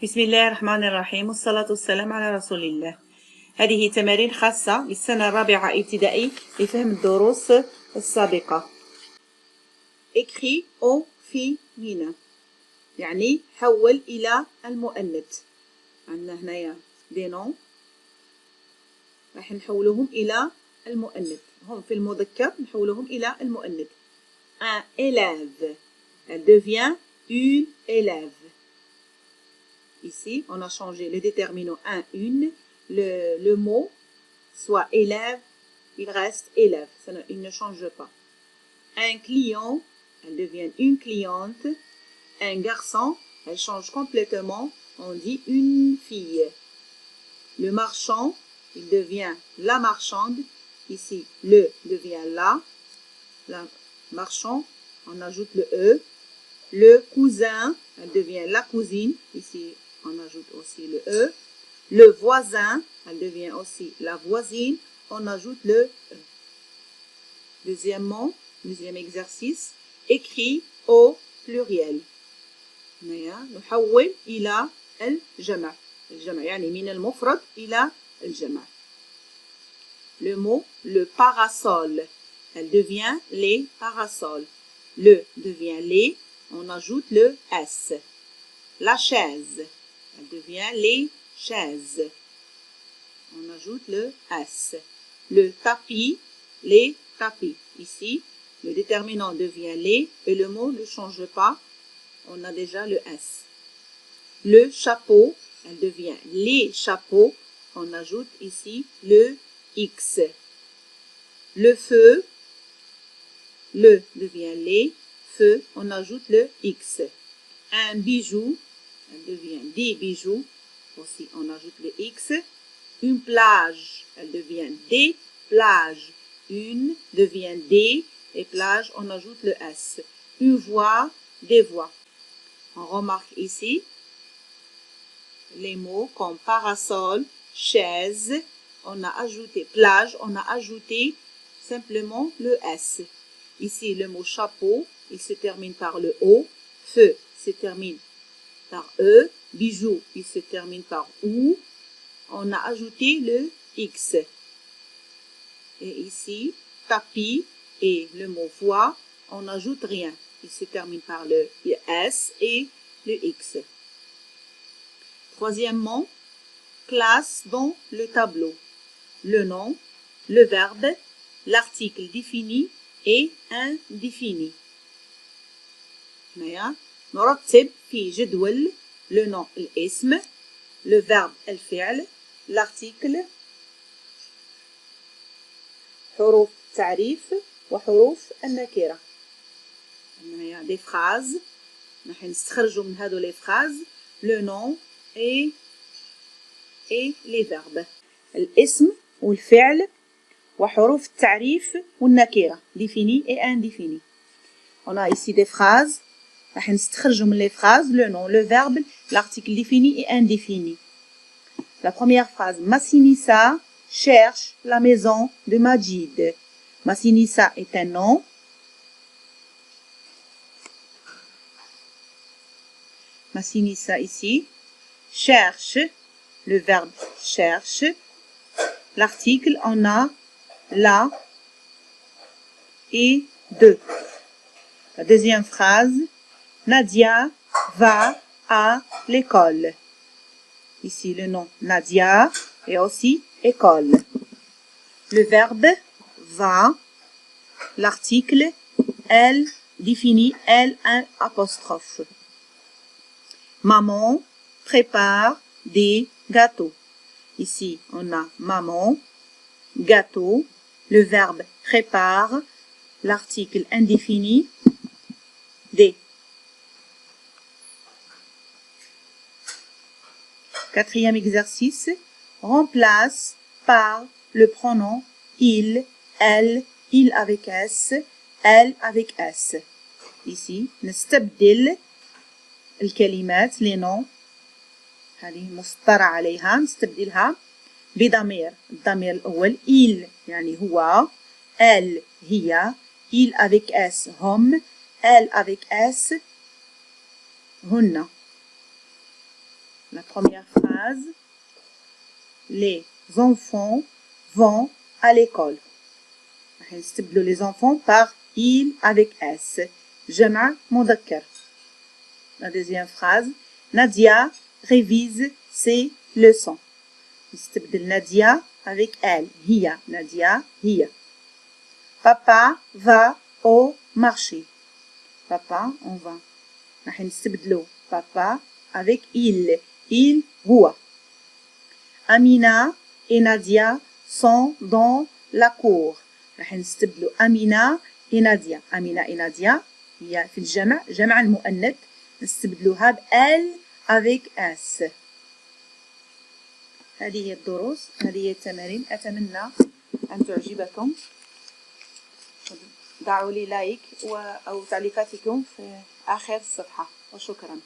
بسم الله الرحمن الرحيم والصلاة والسلام على رسول الله. هذه تمارين خاصة للسنة الرابعة ابتدائي لفهم الدروس السابقة. écrit au féminin يعني حول إلى المؤنث. عندنا هنايا des noms راح نحولهم إلى المؤنث. هم في المذكر نحولهم إلى المؤنث. Un élève, elle devient une élève. Ici, on a changé le déterminant un, une. Le mot, soit élève, il reste élève. Il ne change pas. Un client, elle devient une cliente. Un garçon, elle change complètement. On dit une fille. Le marchand, il devient la marchande. Ici, le devient la. La marchand, on ajoute le E. Le cousin, elle devient la cousine. Ici, on ajoute aussi le E. Le voisin, elle devient aussi la voisine. On ajoute le E. Deuxième exercice, écrit au pluriel. نحول إلى الجمع. الجمع يعني من المفرد إلى الجمع. Le mot le parasol, elle devient les parasols. Le devient les, on ajoute le S. La chaise, elle devient les chaises. On ajoute le S. Le tapis, les tapis. Ici, le déterminant devient les et le mot ne change pas. On a déjà le S. Le chapeau, elle devient les chapeaux. On ajoute ici le X. Le feu, le devient les feux. On ajoute le X. Un bijou, elle devient des bijoux. Aussi, on ajoute le X. Une plage, elle devient des plages. Une devient des et plage, on ajoute le S. Une voix, des voix. On remarque ici les mots comme parasol, chaise. On a ajouté plage, on a ajouté simplement le S. Ici, le mot chapeau, il se termine par le O. Feu se termine par E. Bijou, il se termine par OU. On a ajouté le X. Et ici, tapis et le mot voix, on n'ajoute rien. Il se termine par le S et le X. Troisièmement, classe dans le tableau. Le nom, le verbe, l'article défini et indéfini. نرتب في جدول le nom الاسم, le verbe الفعل, l'article, حروف التعريف وحروف النكرة. هنايا des phrases راح نستخرجوا من هذو les phrases le nom et les verbes. الاسم والفعل وحروف التعريف والنكرة défini et indéfini. On a ici des phrases. راح نستخرجوا من les phrases le nom, le verbe, l'article défini et indéfini. La première phrase, Massinissa cherche la maison de Majid. Massinissa est un nom. Massinissa ici cherche, le verbe cherche. L'article, on a la et de. La deuxième phrase, Nadia va à l'école. Ici, le nom Nadia et aussi école. Le verbe va, l'article elle définit elle un apostrophe. Maman prépare des gâteaux. Ici, on a maman, gâteau, le verbe prépare, l'article indéfini des. Quatrième exercice, remplace par le pronom il, elle, il avec S, elle avec S. Ici, نستبدل الكلمات les noms هذه مسطرة عليها نستبدلها بضمير. الضمير الأول il يعني هو, elle هي, il avec S هم, elle avec S هن. La La première phrase. Les enfants vont à l'école. راح نستبدلوا les enfants par il avec s. جمع مذكر. La deuxième phrase. Nadia révise ses leçons. نستبدل Nadia avec elle. هي. Nadia هي. Papa va au marché. Papa, on va. راح نستبدلوا papa avec il. Il هو. Amina et Nadia sont dans la cour. راح نستبدلوا Amina et Nadia. Amina et Nadia هي في الجمع جمع المؤنث نستبدلوها بال avec s. هذه هي الدروس، هذه هي التمارين. أتمنى أن تعجبكم. دعوا لي لايك أو تعليقاتكم في آخر الصفحة وشكرا.